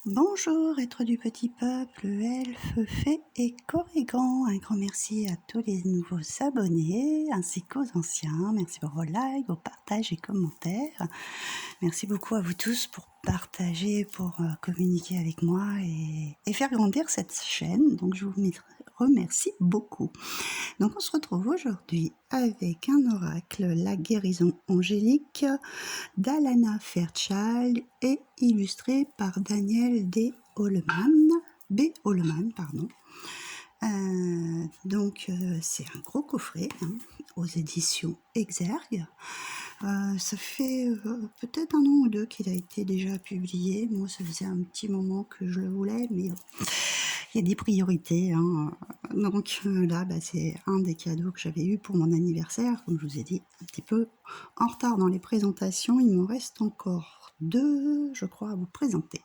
Bonjour, êtres du petit peuple, elfes, fées et corrigans. Un grand merci à tous les nouveaux abonnés ainsi qu'aux anciens. Merci pour vos likes, vos partages et commentaires. Merci beaucoup à vous tous pour partager, pour communiquer avec moi et faire grandir cette chaîne. Donc je vous remercie beaucoup. Donc on se retrouve aujourd'hui avec un oracle, la guérison angélique d'Alana Fairchild et illustré par Daniel D. Holleman, B. Holleman, pardon. C'est un gros coffret aux éditions Exergue. Ça fait peut-être un an ou deux qu'il a été déjà publié. Moi, ça faisait un petit moment que je le voulais, mais il y a des priorités. Donc là, c'est un des cadeaux que j'avais eu pour mon anniversaire. Comme je vous ai dit, un petit peu en retard dans les présentations. Il m'en reste encore 2, je crois, à vous présenter.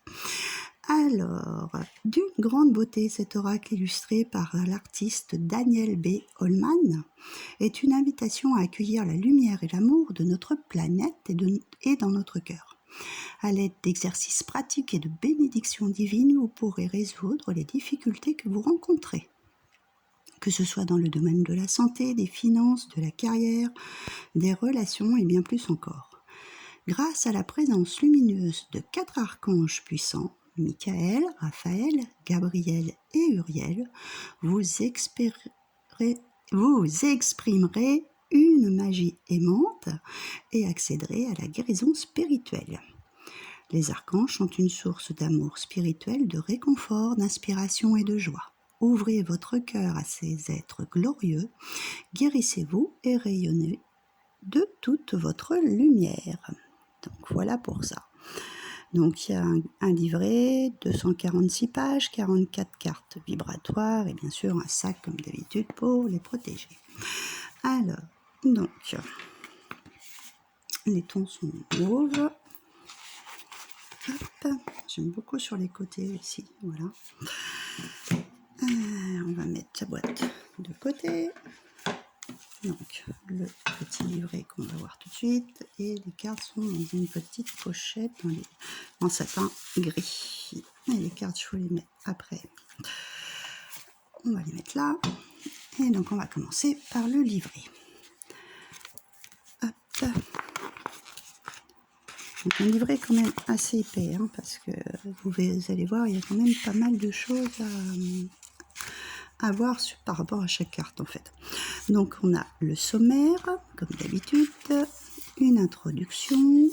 Alors, d'une grande beauté, cet oracle illustré par l'artiste Daniel B. Holleman est une invitation à accueillir la lumière et l'amour de notre planète et dans notre cœur. À l'aide d'exercices pratiques et de bénédictions divines, vous pourrez résoudre les difficultés que vous rencontrez. Que ce soit dans le domaine de la santé, des finances, de la carrière, des relations et bien plus encore. Grâce à la présence lumineuse de 4 archanges puissants, Michael, Raphaël, Gabriel et Uriel, vous exprimerez une magie aimante et accéderez à la guérison spirituelle. Les archanges sont une source d'amour spirituel, de réconfort, d'inspiration et de joie. Ouvrez votre cœur à ces êtres glorieux, guérissez-vous et rayonnez de toute votre lumière. Donc voilà pour ça. Donc il y a un livret, 246 pages, 44 cartes vibratoires et bien sûr un sac comme d'habitude pour les protéger. Alors, donc, les tons sont mauves. Hop, j'aime beaucoup sur les côtés ici, voilà. On va mettre la boîte de côté. Donc, le petit livret qu'on va voir tout de suite. Et les cartes sont dans une petite pochette en satin gris. Et les cartes, je vous les mets après. On va les mettre là. Et donc, on va commencer par le livret. Hop. Donc, un livret quand même assez épais, parce que vous allez voir, il y a quand même pas mal de choses à voir par rapport à chaque carte en fait. Donc on a le sommaire, comme d'habitude, une introduction,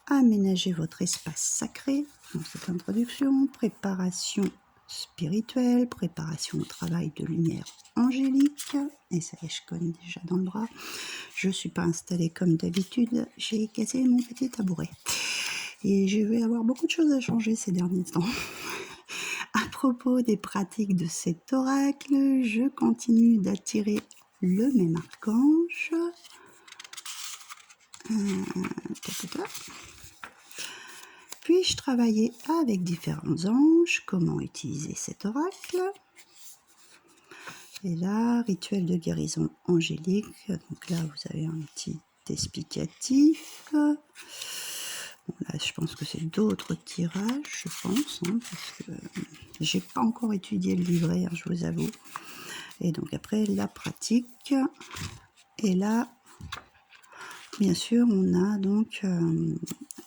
aménager votre espace sacré, dans cette introduction, préparation spirituelle, préparation au travail de lumière angélique, et ça y est, je cogne déjà dans le bras. Je ne suis pas installée comme d'habitude, j'ai cassé mon petit tabouret. Et je vais avoir beaucoup de choses à changer ces derniers temps. À propos des pratiques de cet oracle, je continue d'attirer le même archange. Puis-je travailler avec différents anges? Comment utiliser cet oracle? Et là, rituel de guérison angélique. Donc là, vous avez un petit explicatif. Bon, là, je pense que c'est d'autres tirages, je pense, parce que j'ai pas encore étudié le livret, je vous avoue. Et donc après, la pratique. Et là, bien sûr, on a donc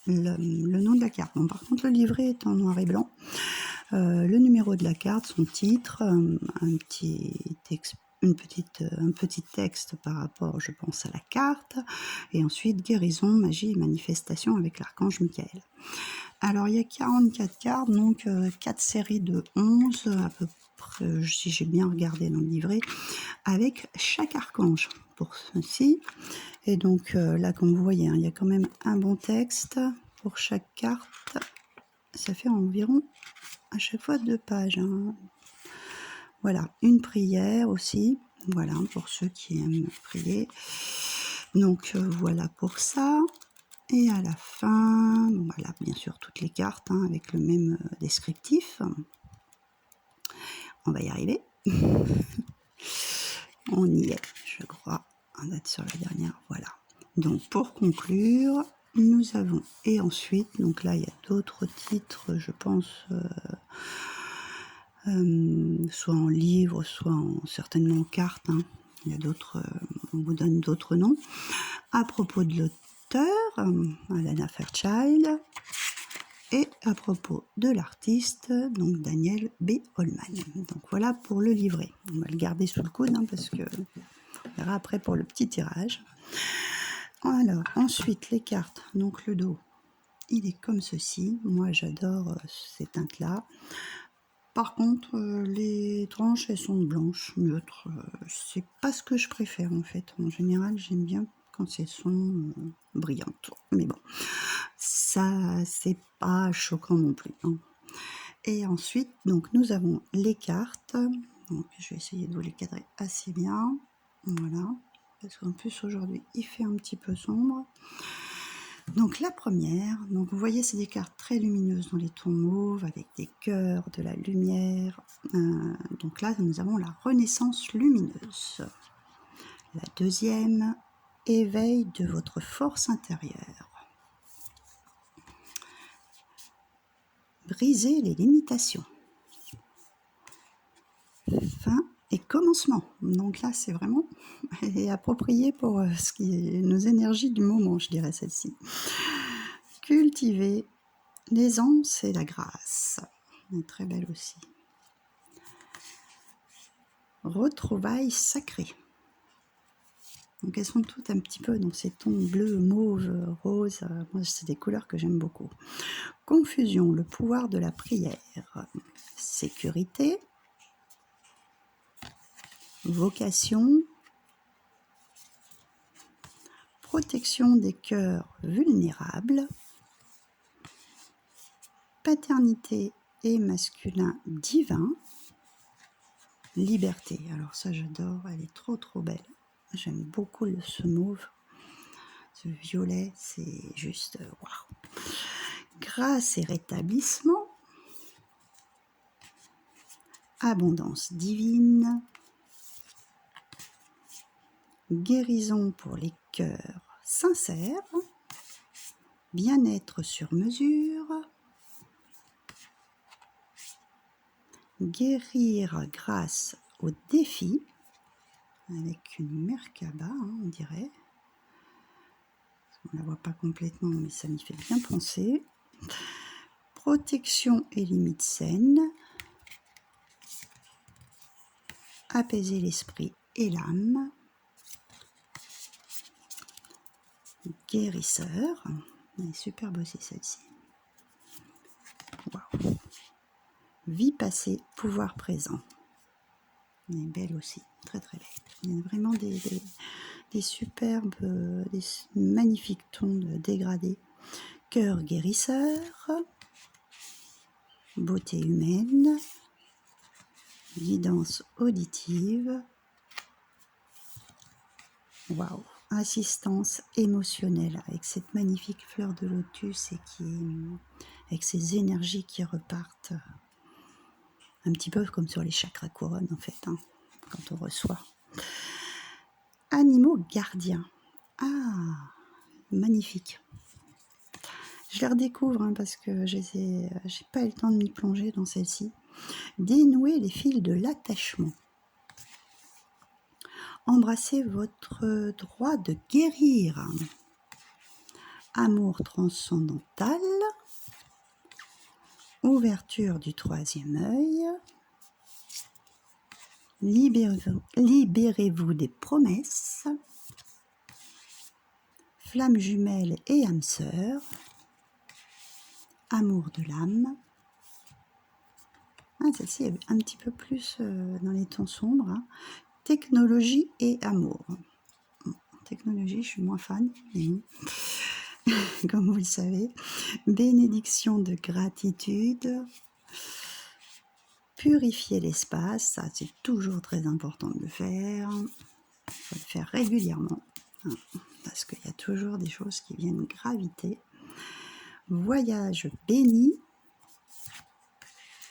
le nom de la carte. Bon, par contre, le livret est en noir et blanc. Le numéro de la carte, son titre, un petit texte par rapport, je pense, à la carte, et ensuite guérison, magie et manifestation avec l'archange Michael. Alors il y a 44 cartes, donc 4 séries de 11 à peu près, si j'ai bien regardé dans le livret, avec chaque archange pour ceci. Et donc là, comme vous voyez, il y a quand même un bon texte pour chaque carte. Ça fait environ à chaque fois 2 pages. Voilà, une prière aussi. Voilà, pour ceux qui aiment prier. Donc voilà pour ça. Et à la fin, voilà, bien sûr, toutes les cartes avec le même descriptif. On va y arriver. On y est, je crois. On va être sur la dernière. Voilà. Donc pour conclure, nous avons, et ensuite, donc là il y a d'autres titres, je pense, soit en livre, soit certainement en carte, hein. Il y a d'autres, on vous donne d'autres noms. À propos de l'auteur, Alana Fairchild, et à propos de l'artiste, donc Daniel B. Holman. Donc voilà pour le livret. On va le garder sous le coude, hein, parce que on verra après pour le petit tirage. Alors, ensuite, les cartes. Donc le dos, il est comme ceci. Moi, j'adore ces teintes-là. Par contre, les tranches, elles sont blanches, neutres. C'est pas ce que je préfère, en fait. En général, j'aime bien quand elles sont brillantes. Mais bon, ça, c'est pas choquant non plus, hein. Et ensuite, donc, nous avons les cartes. Donc, je vais essayer de vous les cadrer assez bien. Voilà. Parce qu'en plus, aujourd'hui, il fait un petit peu sombre. Donc la première, donc vous voyez, c'est des cartes très lumineuses dans les tons mauves, avec des cœurs, de la lumière. Donc là, nous avons la renaissance lumineuse. La deuxième, éveil de votre force intérieure. Briser les limitations. Fin et commencement. Donc là, c'est vraiment approprié pour ce qui est nos énergies du moment, je dirais celle-ci. Cultiver l'aisance et la grâce. Elle est très belle aussi. Retrouvailles sacrées. Donc elles sont toutes un petit peu dans ces tons bleu, mauve, rose. Moi, c'est des couleurs que j'aime beaucoup. Confusion, le pouvoir de la prière. Sécurité. Vocation. Protection des cœurs vulnérables. Paternité et masculin divin. Liberté. Alors ça, j'adore. Elle est trop belle. J'aime beaucoup ce mauve. Ce violet, c'est juste waouh. Grâce et rétablissement. Abondance divine. Guérison pour les cœurs sincères. Bien-être sur mesure. Guérir grâce aux défis. Avec une Merkaba, hein, on dirait. On ne la voit pas complètement, mais ça m'y fait bien penser. Protection et limites saines. Apaiser l'esprit et l'âme. Guérisseur. Elle est superbe aussi celle-ci. Waouh. Vie passée, pouvoir présent. Elle est belle aussi, très belle. Il y a vraiment des superbes, des magnifiques tons de dégradés. Cœur guérisseur. Beauté humaine. Guidance auditive. Waouh. Assistance émotionnelle avec cette magnifique fleur de lotus et avec ces énergies qui repartent un petit peu comme sur les chakras couronnes en fait, hein, quand on reçoit. Animaux gardiens. Ah, magnifique. Je les redécouvre hein, parce que j'ai pas eu le temps de m'y plonger dans celle-ci. Dénouer les fils de l'attachement. Embrassez votre droit de guérir. Amour transcendantal. Ouverture du troisième œil. Libérez-vous des promesses. Flamme jumelle et âme sœur. Amour de l'âme. Ah, celle-ci est un petit peu plus dans les tons sombres. Hein. Technologie et amour. Technologie, je suis moins fan, mais bon. Comme vous le savez. Bénédiction de gratitude. Purifier l'espace, ça c'est toujours très important de le faire. Il faut le faire régulièrement, hein, parce qu'il y a toujours des choses qui viennent graviter. Voyage béni.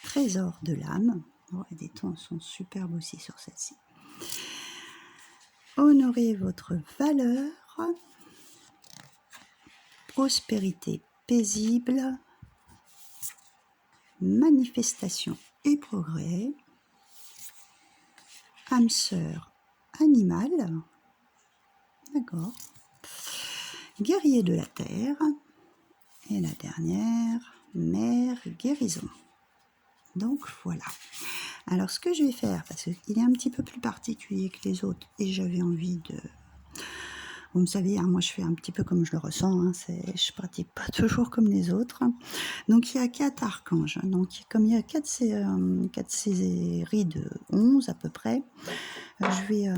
Trésor de l'âme. Oh, les tons sont superbes aussi sur celle-ci. Honorez votre valeur. prospérité paisible, manifestation et progrès, âme sœur animale, d'accord, guerrier de la terre, et la dernière, mère guérison. Donc voilà. Alors ce que je vais faire, parce qu'il est un petit peu plus particulier que les autres, et j'avais envie de... Vous me savez, hein, moi je fais un petit peu comme je le ressens, hein, je pratique pas toujours comme les autres. Donc il y a 4 archanges, donc comme il y a 4 séries de 11 à peu près, je vais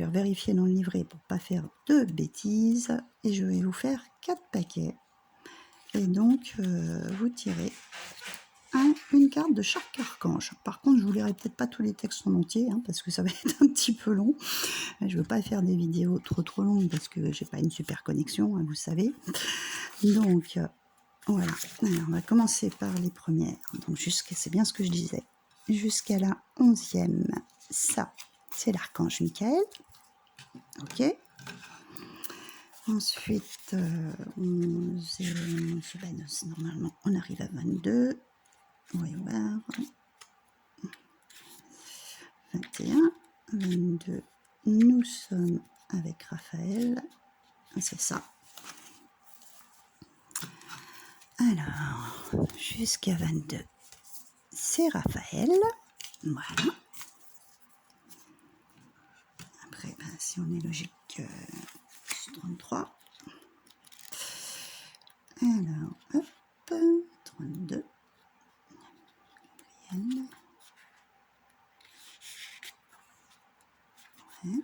vérifier dans le livret pour pas faire de bêtises, et je vais vous faire 4 paquets. Et donc vous tirez une carte de chaque archange. Par contre, je vous lirai peut-être pas tous les textes en entier, hein, parce que ça va être un petit peu long. Je veux pas faire des vidéos trop longues parce que j'ai pas une super connexion, hein, vous savez. Donc voilà. Alors, on va commencer par les premières. Donc c'est bien ce que je disais. Jusqu'à la 11e, ça, c'est l'archange Michael. Ok. Ensuite, normalement, on arrive à 22. Voyons voir. 21, 22, nous sommes avec Raphaël, c'est ça. Alors, jusqu'à 22, c'est Raphaël, voilà. Après, si on est logique, 33. Alors, hop, 32. Gabriel. Ouais.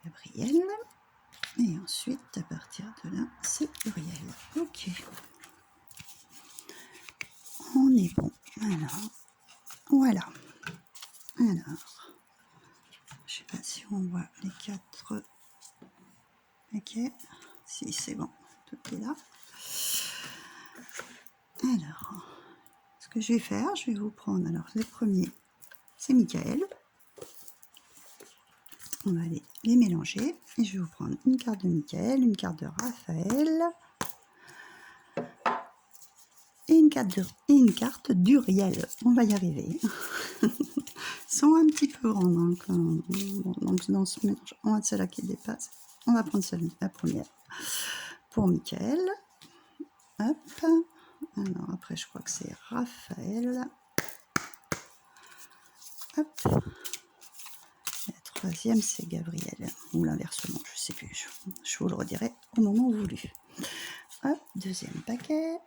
Gabriel. Et ensuite, à partir de là, c'est Uriel. Ok. On est bon. Alors, voilà. Alors, je sais pas si on voit les 4. Ok. Si, c'est bon. Tout est là. Alors, ce que je vais faire, je vais vous prendre, alors le premier, c'est Michael. On va aller les mélanger. Et je vais vous prendre une carte de Michael, une carte de Raphaël, et une carte d'Uriel. On va y arriver. Ils sont un petit peu grandes, hein, donc dans ce mélange. On va de celle-là qui dépasse. On va prendre la première pour Michael. Hop. Alors après, je crois que c'est Raphaël. Hop. La troisième, c'est Gabriel. Ou l'inversement, je ne sais plus. Je vous le redirai au moment voulu. Hop, deuxième paquet.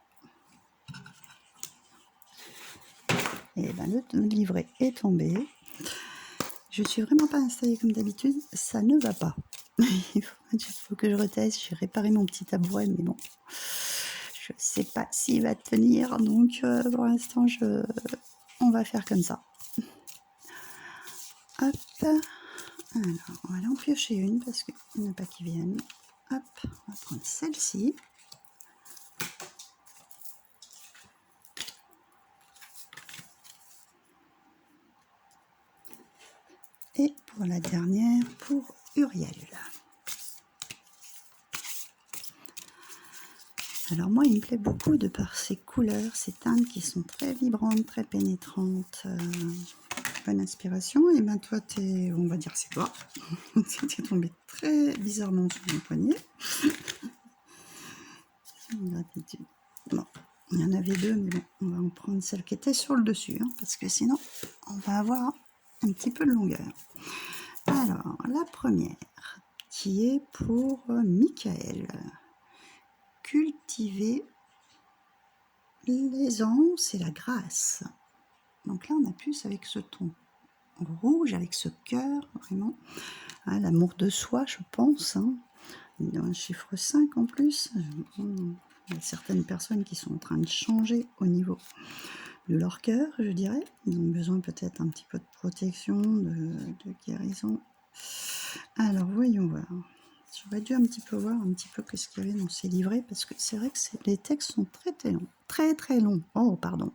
Et ben le livret est tombé. Je suis vraiment pas installée comme d'habitude. Ça ne va pas. Il faut que je reteste. J'ai réparé mon petit tabouret, mais bon. Je sais pas s'il va tenir. Donc pour l'instant, on va faire comme ça. Hop. Alors, on va aller en piocher une parce qu'il n'y en a pas qui viennent. Hop, on va prendre celle-ci. Et pour la dernière, pour Uriel. Alors moi, il me plaît beaucoup de par ces couleurs, ces teintes qui sont très vibrantes, très pénétrantes. Bonne inspiration. Et ben toi, on va dire c'est toi. C'était tombé très bizarrement sur mon poignet. Gratitude. Bon, il y en avait 2, mais bon, on va en prendre celle qui était sur le dessus, hein, parce que sinon, on va avoir un petit peu de longueur. Alors, la première, qui est pour Michael. Cultiver l'aisance et la grâce. Donc là, on a plus avec ce ton rouge, avec ce cœur, vraiment. Hein, l'amour de soi, je pense. Hein. Il y a un chiffre 5 en plus. Il y a certaines personnes qui sont en train de changer au niveau de leur cœur, je dirais. Ils ont besoin peut-être un petit peu de protection, de guérison. Alors, voyons voir. J'aurais dû un petit peu voir un petit peu ce qu'il y avait dans ces livrets, parce que c'est vrai que les textes sont très longs. Très longs. Oh, pardon.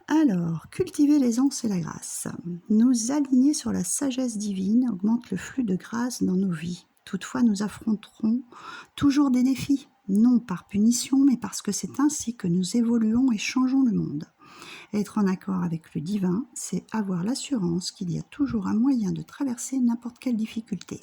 Alors, cultiver l'aisance et la grâce. Nous aligner sur la sagesse divine augmente le flux de grâce dans nos vies. Toutefois, nous affronterons toujours des défis, non par punition, mais parce que c'est ainsi que nous évoluons et changeons le monde. Être en accord avec le divin, c'est avoir l'assurance qu'il y a toujours un moyen de traverser n'importe quelle difficulté.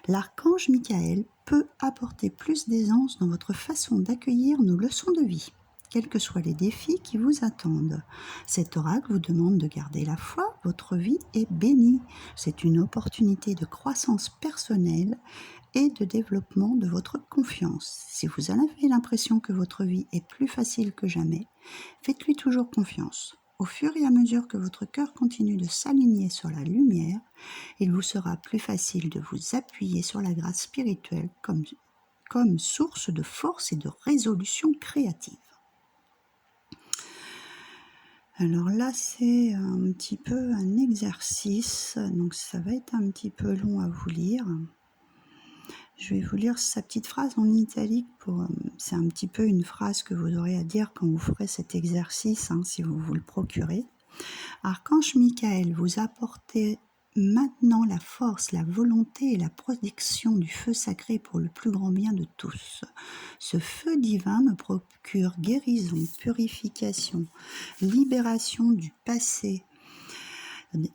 L'archange Michael peut apporter plus d'aisance dans votre façon d'accueillir nos leçons de vie, quels que soient les défis qui vous attendent. Cet oracle vous demande de garder la foi, votre vie est bénie. C'est une opportunité de croissance personnelle et de développement de votre confiance. Si vous avez l'impression que votre vie est plus facile que jamais, faites-lui toujours confiance. Au fur et à mesure que votre cœur continue de s'aligner sur la lumière, il vous sera plus facile de vous appuyer sur la grâce spirituelle comme source de force et de résolution créative. Alors là, c'est un petit peu un exercice, donc ça va être un petit peu long à vous lire. Je vais vous lire sa petite phrase en italique. C'est un petit peu une phrase que vous aurez à dire quand vous ferez cet exercice, si vous vous le procurez. Archange Michael, vous apportez maintenant la force, la volonté et la protection du feu sacré pour le plus grand bien de tous. Ce feu divin me procure guérison, purification, libération du passé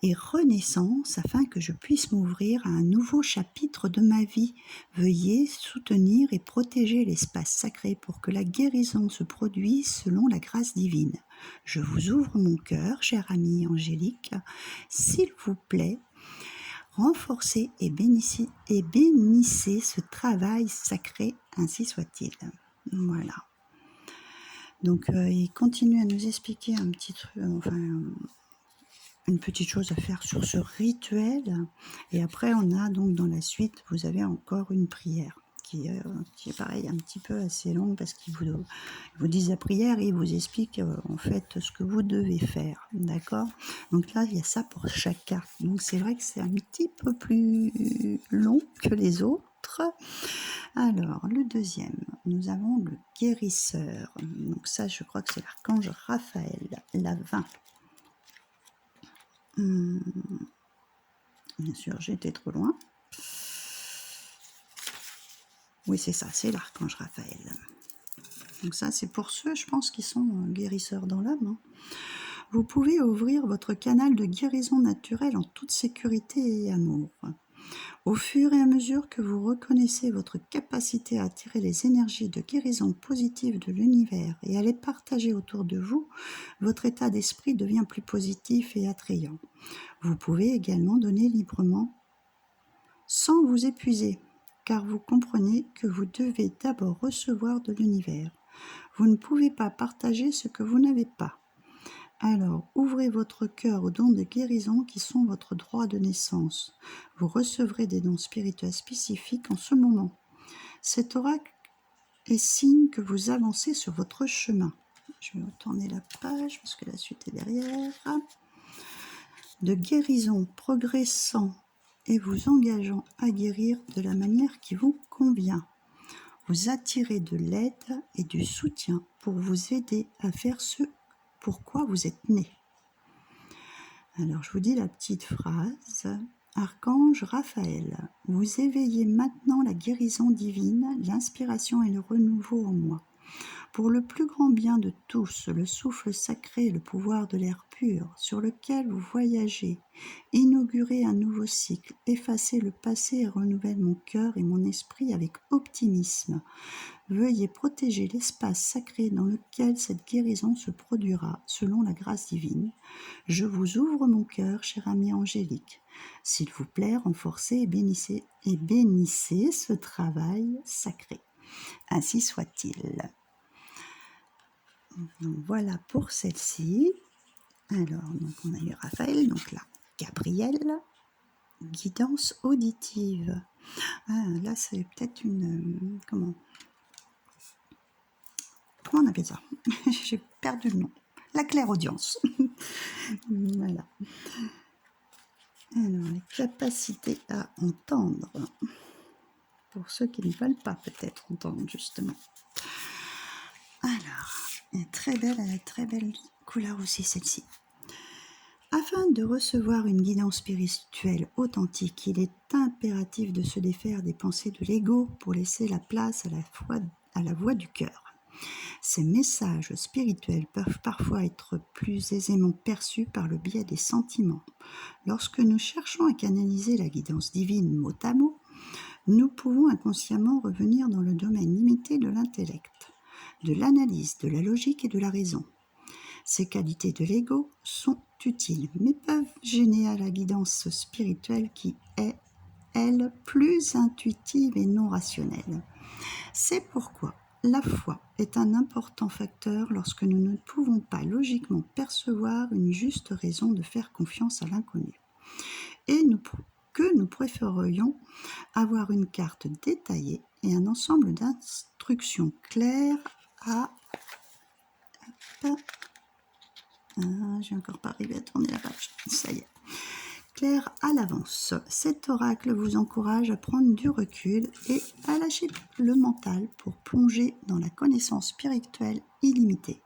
et renaissance afin que je puisse m'ouvrir à un nouveau chapitre de ma vie. Veuillez soutenir et protéger l'espace sacré pour que la guérison se produise selon la grâce divine. Je vous ouvre mon cœur, cher ami angélique. S'il vous plaît, renforcez et bénissez ce travail sacré, ainsi soit-il. Voilà. Donc, il continue à nous expliquer un petit truc, une petite chose à faire sur ce rituel. Et après, on a donc dans la suite, vous avez encore une prière qui est pareil, un petit peu assez longue parce qu'il vous dit la prière et il vous explique en fait ce que vous devez faire. D'accord? Donc là, il y a ça pour chaque carte. Donc c'est vrai que c'est un petit peu plus long que les autres. Alors, le deuxième, nous avons le guérisseur. Donc ça, je crois que c'est l'archange Raphaël, la 20. Bien sûr, j'étais trop loin. Oui, c'est ça, c'est l'archange Raphaël. Donc ça, c'est pour ceux, je pense, qui sont guérisseurs dans l'âme. Vous pouvez ouvrir votre canal de guérison naturelle en toute sécurité et amour. Au fur et à mesure que vous reconnaissez votre capacité à attirer les énergies de guérison positive de l'univers et à les partager autour de vous, votre état d'esprit devient plus positif et attrayant. Vous pouvez également donner librement sans vous épuiser, car vous comprenez que vous devez d'abord recevoir de l'univers. Vous ne pouvez pas partager ce que vous n'avez pas. Alors, ouvrez votre cœur aux dons de guérison qui sont votre droit de naissance. Vous recevrez des dons spirituels spécifiques en ce moment. Cet oracle est signe que vous avancez sur votre chemin. Je vais retourner la page parce que la suite est derrière. De guérison, progressant et vous engageant à guérir de la manière qui vous convient. Vous attirez de l'aide et du soutien pour vous aider à faire ce pourquoi vous êtes né. Alors je vous dis la petite phrase. Archange Raphaël, vous éveillez maintenant la guérison divine, l'inspiration et le renouveau en moi. Pour le plus grand bien de tous, le souffle sacré, le pouvoir de l'air pur, sur lequel vous voyagez, inaugurez un nouveau cycle, effacez le passé et renouvelle mon cœur et mon esprit avec optimisme. Veuillez protéger l'espace sacré dans lequel cette guérison se produira, selon la grâce divine. Je vous ouvre mon cœur, cher ami angélique. S'il vous plaît, renforcez et bénissez ce travail sacré. Ainsi soit-il. Donc voilà pour celle-ci. Alors, donc on a eu Raphaël, donc là, Gabriel, guidance auditive. Ah, là, c'est peut-être une... Comment on appelle ça? J'ai perdu le nom. La clairaudience. Voilà. Alors, les capacités à entendre. Pour ceux qui ne veulent pas peut-être entendre, justement. Alors, elle est très belle couleur aussi, celle-ci. Afin de recevoir une guidance spirituelle authentique, il est impératif de se défaire des pensées de l'ego pour laisser la place à la voix du cœur. Ces messages spirituels peuvent parfois être plus aisément perçus par le biais des sentiments. Lorsque nous cherchons à canaliser la guidance divine mot à mot, nous pouvons inconsciemment revenir dans le domaine limité de l'intellect, de l'analyse, de la logique et de la raison. Ces qualités de l'ego sont utiles, mais peuvent gêner à la guidance spirituelle qui est, elle, plus intuitive et non rationnelle. C'est pourquoi la foi est un important facteur lorsque nous ne pouvons pas logiquement percevoir une juste raison de faire confiance à l'inconnu. Et que nous préférerions avoir une carte détaillée et un ensemble d'instructions claires à... j'ai encore pas arrivé à tourner la page, ça y est. Claire à l'avance. Cet oracle vous encourage à prendre du recul et à lâcher le mental pour plonger dans la connaissance spirituelle illimitée,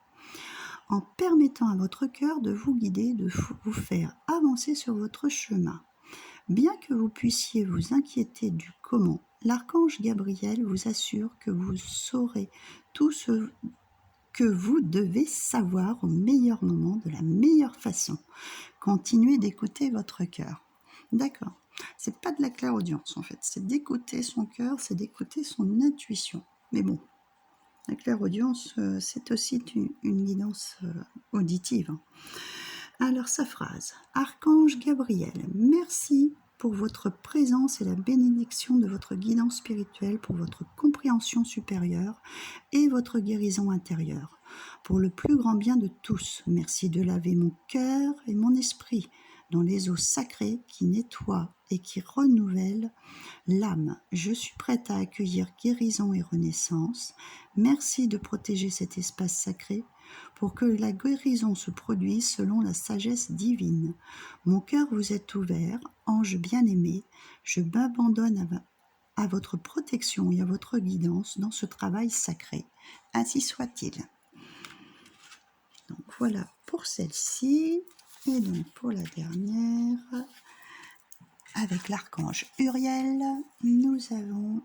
en permettant à votre cœur de vous guider, de vous faire avancer sur votre chemin. Bien que vous puissiez vous inquiéter du comment, l'archange Gabriel vous assure que vous saurez tout ce que vous devez savoir au meilleur moment, de la meilleure façon. Continuez d'écouter votre cœur. D'accord. C'est pas de la clairaudience en fait, c'est d'écouter son cœur, c'est d'écouter son intuition. Mais bon, la clairaudience, c'est aussi une guidance auditive. Alors sa phrase, Archange Gabriel, merci pour votre présence et la bénédiction de votre guidance spirituelle, pour votre compréhension supérieure et votre guérison intérieure. Pour le plus grand bien de tous, merci de laver mon cœur et mon esprit dans les eaux sacrées qui nettoient et qui renouvellent l'âme. Je suis prête à accueillir guérison et renaissance. Merci de protéger cet espace sacré pour que la guérison se produise selon la sagesse divine. Mon cœur vous est ouvert, ange bien-aimé, je m'abandonne à votre protection et à votre guidance dans ce travail sacré. Ainsi soit-il. Donc voilà pour celle-ci, et donc pour la dernière, avec l'archange Uriel, nous avons,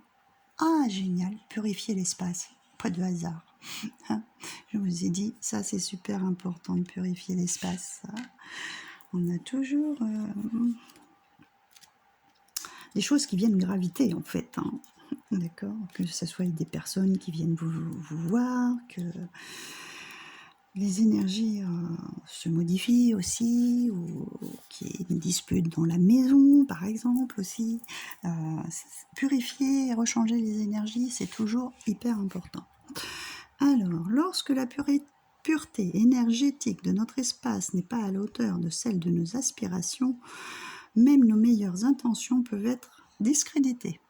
génial, purifier l'espace, pas de hasard. Je vous ai dit, ça c'est super important de purifier l'espace. On a toujours des choses qui viennent graviter en fait. D'accord, que ce soit des personnes qui viennent vous voir, que les énergies se modifient aussi, ou qu'il y ait une dispute dans la maison par exemple aussi. Purifier et rechanger les énergies, c'est toujours hyper important. Alors, lorsque la pureté énergétique de notre espace n'est pas à la hauteur de celle de nos aspirations, même nos meilleures intentions peuvent être discréditées.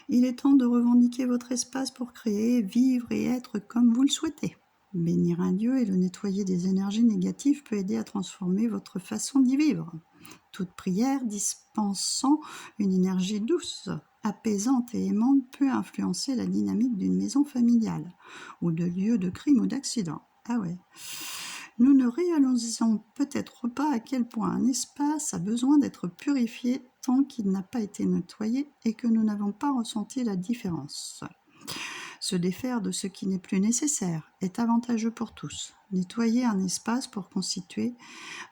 Il est temps de revendiquer votre espace pour créer, vivre et être comme vous le souhaitez. Bénir un lieu et le nettoyer des énergies négatives peut aider à transformer votre façon d'y vivre. Toute prière dispensant une énergie douce, apaisante et aimante peut influencer la dynamique d'une maison familiale ou de lieu de crime ou d'accident. Ah ouais. Nous ne réalisons peut-être pas à quel point un espace a besoin d'être purifié tant qu'il n'a pas été nettoyé et que nous n'avons pas ressenti la différence. Se défaire de ce qui n'est plus nécessaire est avantageux pour tous. Nettoyer un espace pour constituer,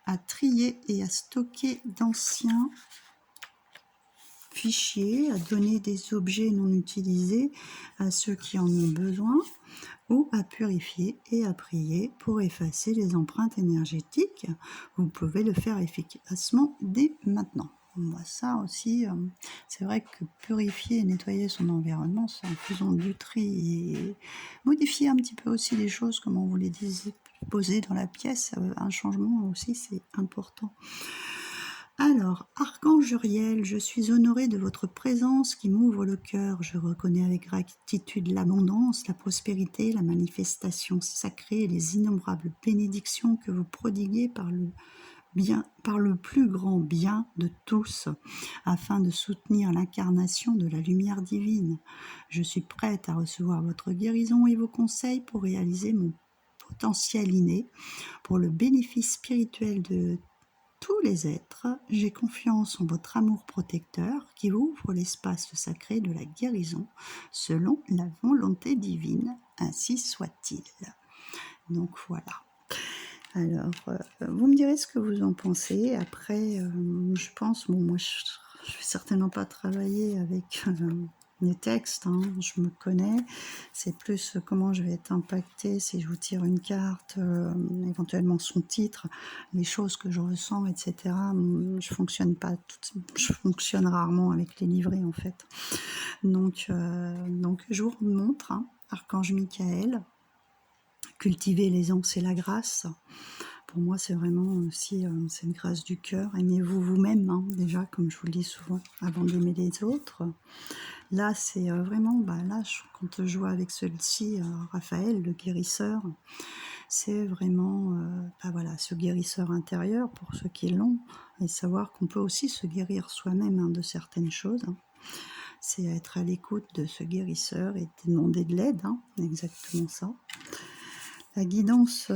à trier et à stocker d'anciens fichiers, à donner des objets non utilisés à ceux qui en ont besoin, ou à purifier et à prier pour effacer les empreintes énergétiques. Vous pouvez le faire efficacement dès maintenant. Moi, ça aussi, c'est vrai que purifier et nettoyer son environnement, c'est en faisant du tri et modifier un petit peu aussi les choses, comme on vous les disait, poser dans la pièce, un changement aussi, c'est important. Alors, Archange Uriel, je suis honorée de votre présence qui m'ouvre le cœur. Je reconnais avec gratitude l'abondance, la prospérité, la manifestation sacrée et les innombrables bénédictions que vous prodiguez par le plus grand bien de tous, afin de soutenir l'incarnation de la lumière divine. Je suis prête à recevoir votre guérison et vos conseils pour réaliser mon potentiel inné pour le bénéfice spirituel de tous les êtres. J'ai confiance en votre amour protecteur qui ouvre l'espace sacré de la guérison selon la volonté divine. Ainsi soit-il. Donc voilà. Alors, vous me direz ce que vous en pensez. Après, je pense, bon, moi, je vais certainement pas travailler avec les textes, hein, je me connais. C'est plus comment je vais être impactée si je vous tire une carte, éventuellement son titre, les choses que je ressens, etc. Je fonctionne rarement avec les livrets, en fait. Donc je vous montre, hein, Archange Michael, cultiver l'aisance et la grâce. Pour moi, c'est vraiment aussi c'est une grâce du cœur. Aimez-vous vous-même, hein, déjà, comme je vous le dis souvent, avant d'aimer les autres. Là, c'est vraiment, là, quand je vois avec celui-ci, Raphaël, le guérisseur, c'est vraiment voilà, ce guérisseur intérieur, pour ceux qui l'ont, et savoir qu'on peut aussi se guérir soi-même, hein, de certaines choses. Hein. C'est être à l'écoute de ce guérisseur et demander de l'aide, hein, exactement ça. La guidance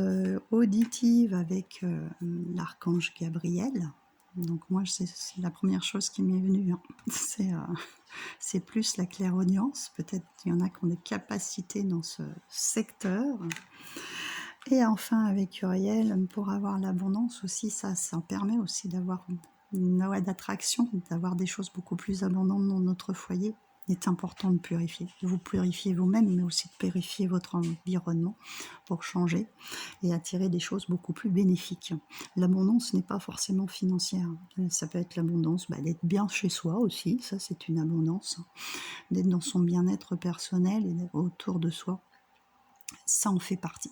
auditive avec l'archange Gabriel. Donc moi, c'est la première chose qui m'est venue. Hein. C'est plus la clairaudience. Peut-être qu'il y en a qui ont des capacités dans ce secteur. Et enfin, avec Uriel, pour avoir l'abondance aussi, ça permet aussi d'avoir une loi d'attraction, d'avoir des choses beaucoup plus abondantes dans notre foyer. Il est important de purifier. Vous purifiez vous-même, mais aussi de purifier votre environnement pour changer et attirer des choses beaucoup plus bénéfiques. L'abondance n'est pas forcément financière. Ça peut être l'abondance d'être bien chez soi aussi, ça c'est une abondance. D'être dans son bien-être personnel et autour de soi. Ça en fait partie.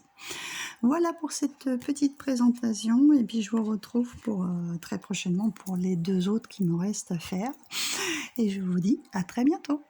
Voilà pour cette petite présentation et puis je vous retrouve pour très prochainement pour les 2 autres qui me restent à faire et je vous dis à très bientôt.